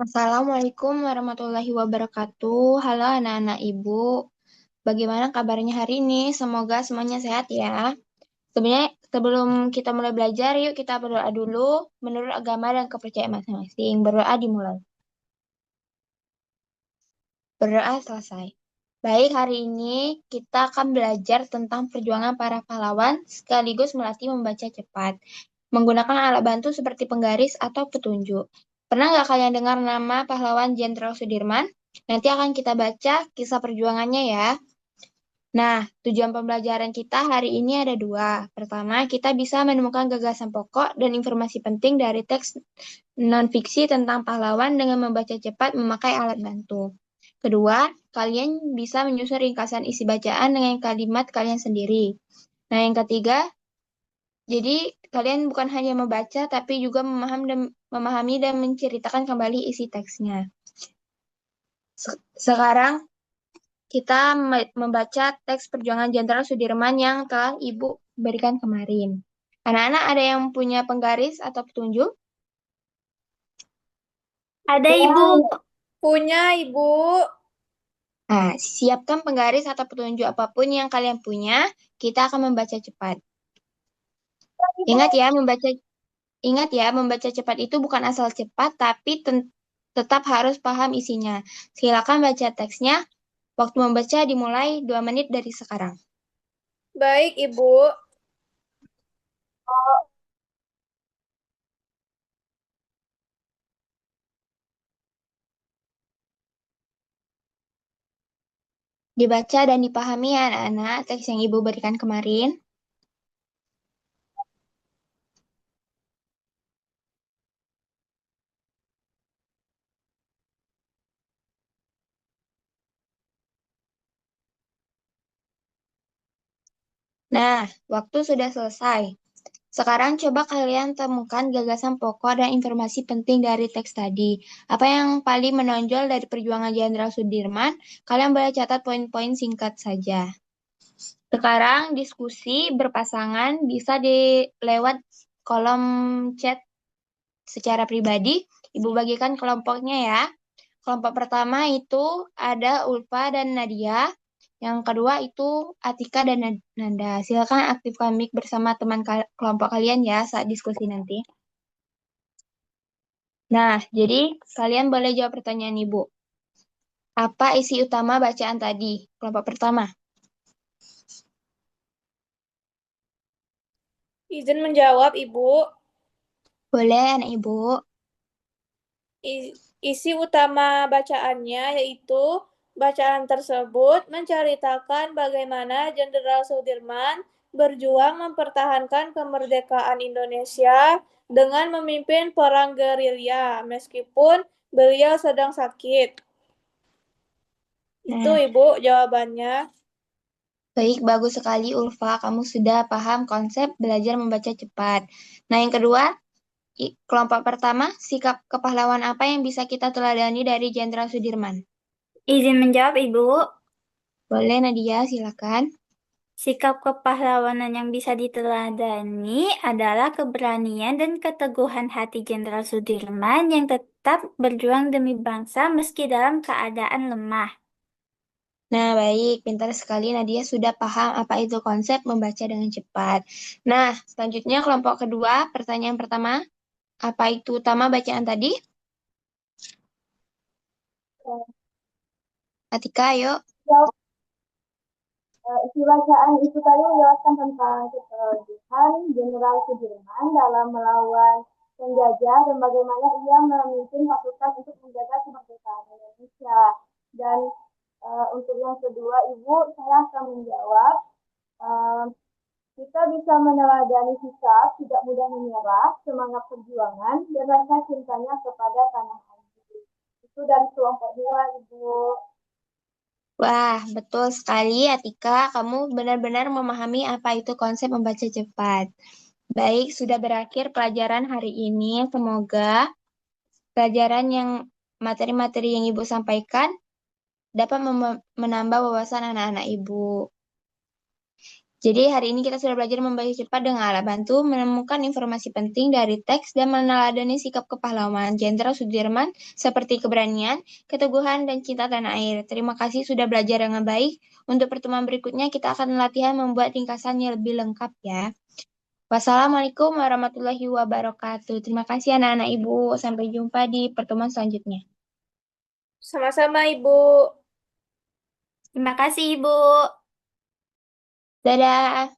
Assalamualaikum warahmatullahi wabarakatuh. Halo anak-anak ibu. Bagaimana kabarnya hari ini? Semoga semuanya sehat ya. Sebenarnya sebelum kita mulai belajar, yuk kita berdoa dulu menurut agama dan kepercayaan masing-masing. Berdoa dimulai. Berdoa selesai. Baik, hari ini kita akan belajar tentang perjuangan para pahlawan sekaligus melatih membaca cepat. Menggunakan alat bantu seperti penggaris atau petunjuk. Pernah nggak kalian dengar nama pahlawan Jenderal Sudirman? Nanti akan kita baca kisah perjuangannya ya. Nah, tujuan pembelajaran kita hari ini ada dua. Pertama, kita bisa menemukan gagasan pokok dan informasi penting dari teks non-fiksi tentang pahlawan dengan membaca cepat memakai alat bantu. Kedua, kalian bisa menyusun ringkasan isi bacaan dengan kalimat kalian sendiri. Nah, yang ketiga, jadi kalian bukan hanya membaca, tapi juga memahami dan menceritakan kembali isi teksnya. Sekarang kita membaca teks perjuangan Jenderal Sudirman yang telah Ibu berikan kemarin. Anak-anak ada yang punya penggaris atau petunjuk? Ada ibu. Punya, Ibu. Nah, siapkan penggaris atau petunjuk apapun yang kalian punya, kita akan membaca cepat. Ingat ya, membaca cepat itu bukan asal cepat, tapi tetap harus paham isinya. Silakan baca teksnya. Waktu membaca dimulai 2 menit dari sekarang. Baik, Ibu. Dibaca dan dipahami ya anak-anak teks yang Ibu berikan kemarin. Nah, waktu sudah selesai. Sekarang coba kalian temukan gagasan pokok dan informasi penting dari teks tadi. Apa yang paling menonjol dari perjuangan Jenderal Sudirman? Kalian boleh catat poin-poin singkat saja. Sekarang diskusi berpasangan bisa lewat kolom chat secara pribadi. Ibu bagikan kelompoknya ya. Kelompok pertama itu ada Ulfa dan Nadia. Yang kedua itu Atika dan Nanda. Silakan aktifkan mic bersama teman kelompok kalian ya saat diskusi nanti. Nah, jadi kalian boleh jawab pertanyaan Ibu. Apa isi utama bacaan tadi? Kelompok pertama. Izin menjawab, Ibu. Boleh, anak Ibu. Isi utama bacaannya yaitu bacaan tersebut menceritakan bagaimana Jenderal Sudirman berjuang mempertahankan kemerdekaan Indonesia dengan memimpin perang gerilya meskipun beliau sedang sakit. Itu, Nah, Ibu, jawabannya. baik, bagus sekali Ulfa. Kamu sudah paham konsep belajar membaca cepat. Nah, yang kedua, kelompok pertama, sikap kepahlawan apa yang bisa kita teladani dari Jenderal Sudirman? Izin menjawab, Ibu. Boleh, Nadia, silakan. Sikap kepahlawanan yang bisa diteladani adalah keberanian dan keteguhan hati Jenderal Sudirman yang tetap berjuang demi bangsa meski dalam keadaan lemah. Nah, baik. Pintar sekali Nadia sudah paham apa itu konsep membaca dengan cepat. Nah, selanjutnya kelompok kedua, pertanyaan pertama, apa itu utama bacaan tadi? Atika, ayo. Isi bacaan itu tadi menjelaskan tentang keteguhan Jenderal Sudirman dalam melawan penjajah dan bagaimana ia memimpin pasukan untuk menjaga kemerdekaan Indonesia. Dan untuk yang kedua, Ibu, saya akan menjawab. eh, Kita bisa meneladani sikap tidak mudah menyerah, semangat perjuangan, dan rasa cintanya kepada tanah air. Itu dari kelompok dua, Ibu. Wah, betul sekali Atika. Kamu benar-benar memahami apa itu konsep membaca cepat. Baik, sudah berakhir pelajaran hari ini. Semoga pelajaran yang materi-materi yang Ibu sampaikan dapat menambah wawasan anak-anak Ibu. Jadi hari ini kita sudah belajar membaca cepat dengan alat bantu, menemukan informasi penting dari teks, dan meneladani sikap kepahlawanan Jenderal Sudirman seperti keberanian, keteguhan, dan cinta tanah air. Terima kasih sudah belajar dengan baik. Untuk pertemuan berikutnya kita akan latihan membuat ringkasan yang lebih lengkap ya. Wassalamualaikum warahmatullahi wabarakatuh. Terima kasih anak-anak Ibu. Sampai jumpa di pertemuan selanjutnya. Sama-sama, Ibu. Terima kasih, Ibu. Dadah.